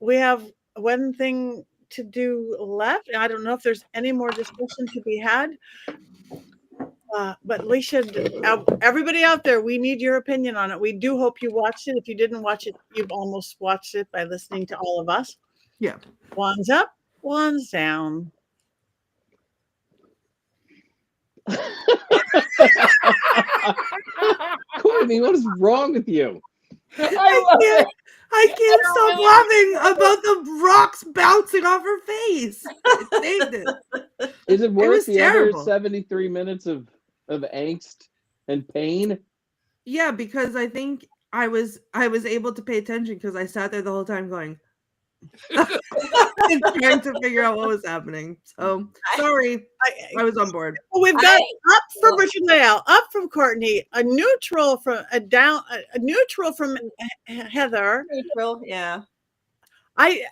We have one thing to do left. I don't know if there's any more discussion to be had. But we should, everybody out there, we need your opinion on it. We do hope you watched it. If you didn't watch it, you've almost watched it by listening to all of us. Yeah. Wands up, wands down. Courtney, what is wrong with you? I can't stop laughing about the rocks bouncing off her face. It saved it. Is it worth was the terrible. other 73 minutes of angst and pain? Yeah, because I think I was able to pay attention because I sat there the whole time going and trying to figure out what was happening. So sorry, I was on board. Well, we've got up from Richard-Lael, up from Courtney, a neutral from a down, a neutral from Heather. Neutral, yeah. I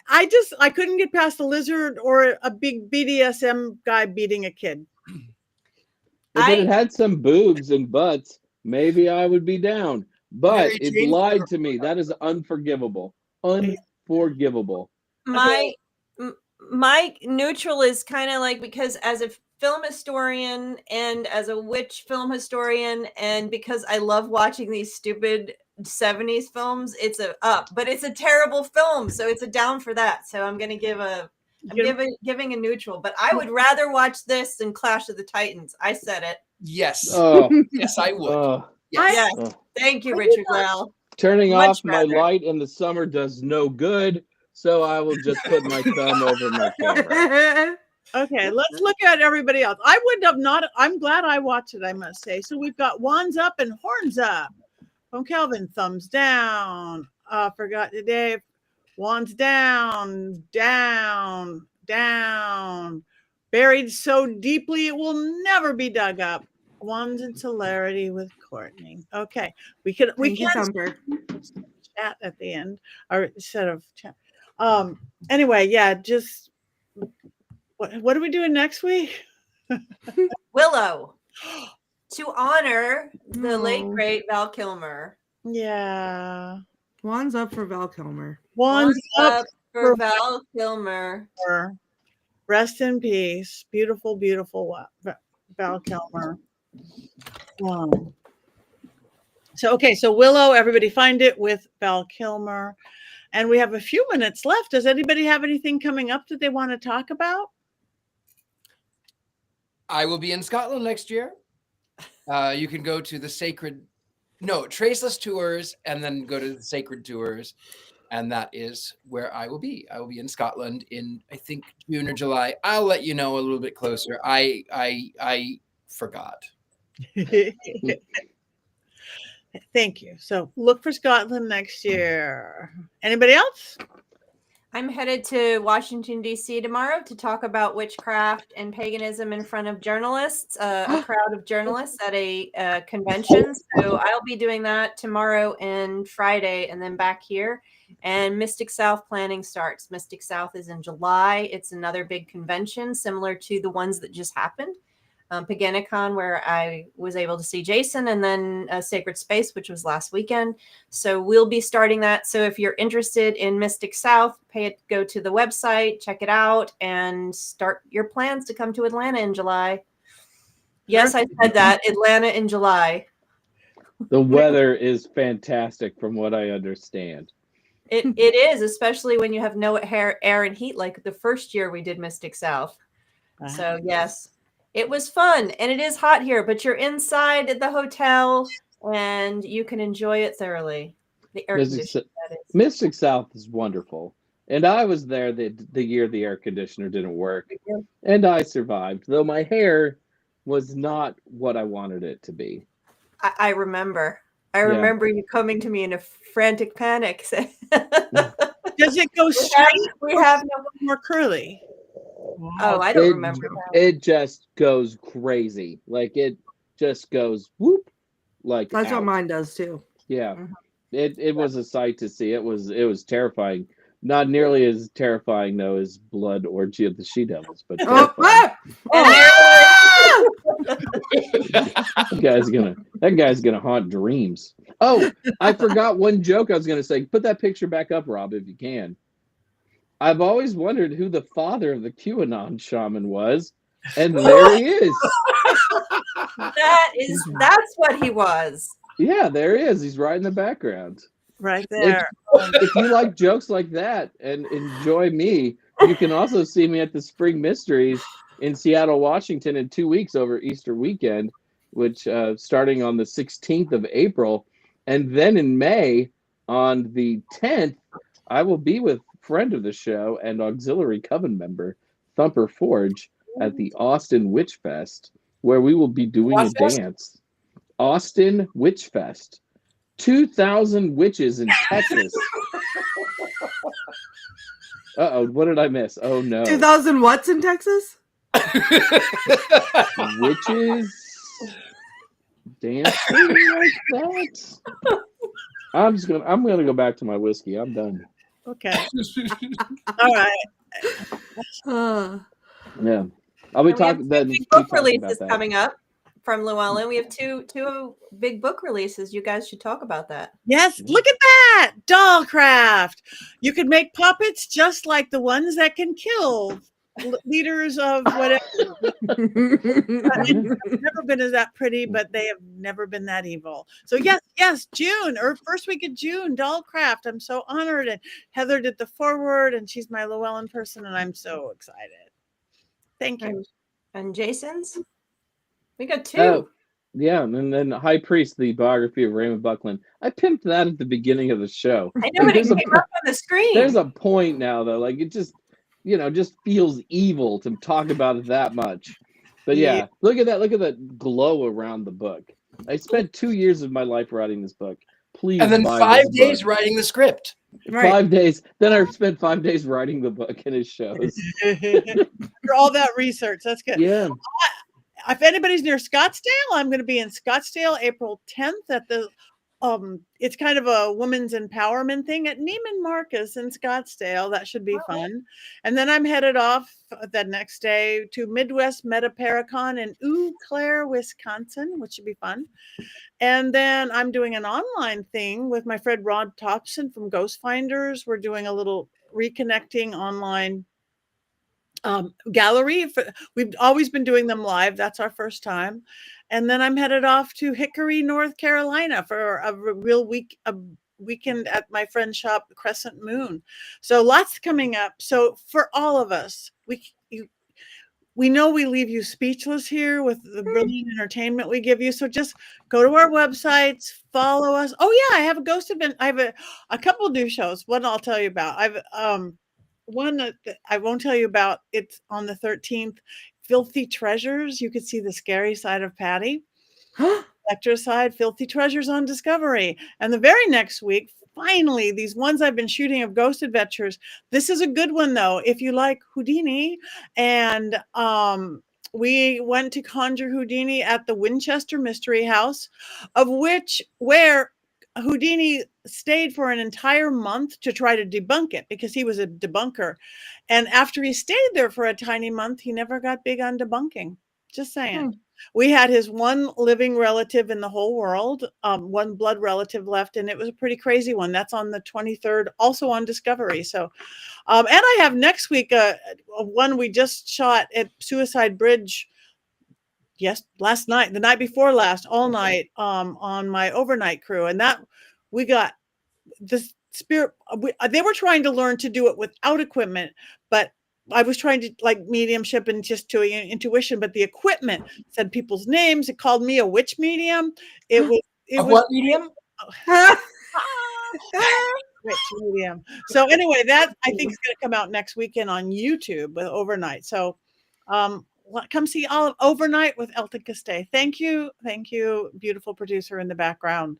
couldn't get past a lizard or a big BDSM guy beating a kid. If it had some boobs and butts, maybe I would be down. But it lied to me. That is unforgivable. Unforgivable. My neutral is kind of like, because as a film historian and as a witch film historian, and because I love watching these stupid 70s films, it's a up, but it's a terrible film, so it's a down for that. So I'm giving a neutral, but I would rather watch this than Clash of the Titans. I said it. Yes. Oh, Yes, I would. Yes. Oh. Thank you, Richard-Lael. Turning Much off my better. light in the summer does no good, so I will just put my thumb over my camera. Okay, let's look at everybody else. I would have not. I'm glad I watched it, I must say. So we've got wands up and horns up. From Kelvin, thumbs down. Forgot today. Wands down, down, down. Buried so deeply it will never be dug up. Wands in celerity with Courtney. Okay, we can chat at the end, or instead of chat. Anyway, yeah, just what are we doing next week? Willow, to honor the late great Val Kilmer. Yeah. Wands up for Val Kilmer. Wands up for Val Kilmer. Rest in peace. Beautiful, beautiful Val Kilmer. So Willow, everybody find it with Val Kilmer. And we have a few minutes left. Does anybody have anything coming up that they want to talk about? I will be in Scotland next year. You can go to the Traceless Tours and then go to the Sacred Tours. And that is where I will be. I will be in Scotland in, I think, June or July. I'll let you know a little bit closer. I forgot. Thank you. So look for Scotland next year. Anybody else? I'm headed to Washington, D.C. tomorrow to talk about witchcraft and paganism in front of journalists, a crowd of journalists at a convention. So I'll be doing that tomorrow and Friday, and then back here. And Mystic South planning starts. Mystic South is in July. It's another big convention similar to the ones that just happened. Paganicon, where I was able to see Jason, and then Sacred Space, which was last weekend. So we'll be starting that. So if you're interested in Mystic South, go to the website, check it out, and start your plans to come to Atlanta in July. Yes, I said that. Atlanta in July. The weather is fantastic from what I understand. It is, especially when you have no air and heat like the first year we did Mystic South. So yes, it was fun, and it is hot here, but you're inside at the hotel and you can enjoy it thoroughly. The air conditioning, that is. Mystic South is wonderful. And I was there the year the air conditioner didn't work, and I survived, though my hair was not what I wanted it to be. I remember. I remember you coming to me in a frantic panic. Does it go straight? We have no more curly. Oh, I don't remember that. It just goes crazy. Like it just goes whoop. Like that's what mine does too. Yeah. It was a sight to see. It was terrifying. Not nearly as terrifying though as Blood Orgy of the She Devils, but that guy's gonna haunt dreams. Oh, I forgot one joke I was gonna say. Put that picture back up, Rob, if you can. I've always wondered who the father of the QAnon shaman was, and there he is. That's what he was. Yeah, there he is. He's right in the background. Right there. If you like jokes like that and enjoy me, you can also see me at the Spring Mysteries in Seattle, Washington in 2 weeks over Easter weekend, which starting on the 16th of April. And then in May, on the 10th, I will be with friend of the show and auxiliary coven member, Thumper Forge, at the Austin Witch Fest, where we will be doing a dance. Austin Witch Fest. 2,000 witches in Texas. Uh-oh, what did I miss? Oh, no. 2,000 what's in Texas? Witches dancing like that? I'm gonna go back to my whiskey. I'm done. Okay. All right. Yeah. I'll be talking then. Big book releases coming up from Llewellyn. We have two big book releases. You guys should talk about that. Yes, look at that Dollcraft. You could make puppets just like the ones that can kill leaders of whatever. I've never been as that pretty, but they have never been that evil. So yes, June or first week of June, Dollcraft. I'm so honored, and Heather did the foreword, and she's my Llewellyn person, and I'm so excited. Thank you. And Jason's. We got two. Oh, yeah, and then High Priest, the biography of Raymond Buckland. I pimped that at the beginning of the show. I know, it came up on the screen. There's a point now, though. Like, it just, just feels evil to talk about it that much. But yeah, look at that. Look at that glow around the book. I spent 2 years of my life writing this book. Please. And then 5 days writing the script. Right. 5 days. Then I spent 5 days writing the book and it shows. For all that research. That's good. Yeah. If anybody's near Scottsdale, I'm going to be in Scottsdale April 10th at the it's kind of a women's empowerment thing at Neiman Marcus in Scottsdale. That should be fun. And then I'm headed off the next day to Midwest Metaparacon in Eau Claire, Wisconsin, which should be fun. And then I'm doing an online thing with my friend Rod Thompson from Ghost Finders. We're doing a little reconnecting online gallery. We've always been doing them live. That's our first time. And then I'm headed off to Hickory, North Carolina for a weekend at my friend's shop, Crescent Moon. So lots coming up. So for all of us, we know we leave you speechless here with the brilliant entertainment we give you. So just go to our websites, follow us. Oh yeah, I have a ghost event. I have a couple new shows. One I'll tell you about. I've one that I won't tell you about. It's on the 13th. Filthy Treasures. You could see the scary side of Patti. Lecture side, Filthy Treasures on Discovery. And the very next week, finally, these ones I've been shooting of ghost adventures. This is a good one, though, if you like Houdini. And we went to conjure Houdini at the Winchester Mystery House, where Houdini stayed for an entire month to try to debunk it because he was a debunker. And after he stayed there for a tiny month, he never got big on debunking. Just saying. We had his one living relative in the whole world, one blood relative left, and it was a pretty crazy one. That's on the 23rd, also on Discovery. So, and I have next week a one we just shot at Suicide Bridge. Yes, last night, the night before last, all night, on my overnight crew, and that we got the spirit. They were trying to learn to do it without equipment, but I was trying to like mediumship and just to intuition, but the equipment said people's names. It called me a witch medium. It was What medium? Witch medium. So anyway, that I think is going to come out next weekend on YouTube with overnight. So come see all of Overnight with Elton Castay. Thank you, beautiful producer in the background.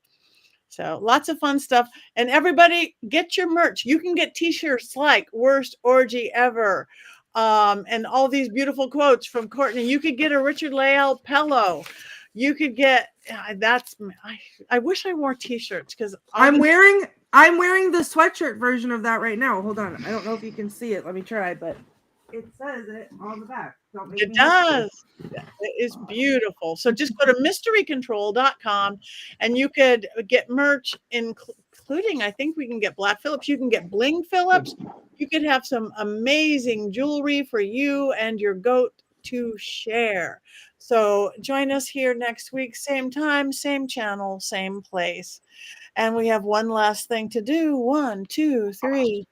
So lots of fun stuff. And everybody get your merch. You can get t-shirts like Worst Orgy Ever. And all these beautiful quotes from Courtney. You could get a Richard-Lael pillow. You could get I wish I wore t-shirts because I'm wearing the sweatshirt version of that right now. Hold on. I don't know if you can see it. Let me try, but it says it on the back. It does. It is beautiful. So just go to mysterycontrol.com and you could get merch, including, I think we can get Black Phillips. You can get Bling Phillips. You could have some amazing jewelry for you and your goat to share. So join us here next week, same time, same channel, same place. And we have one last thing to do. 1, 2, 3.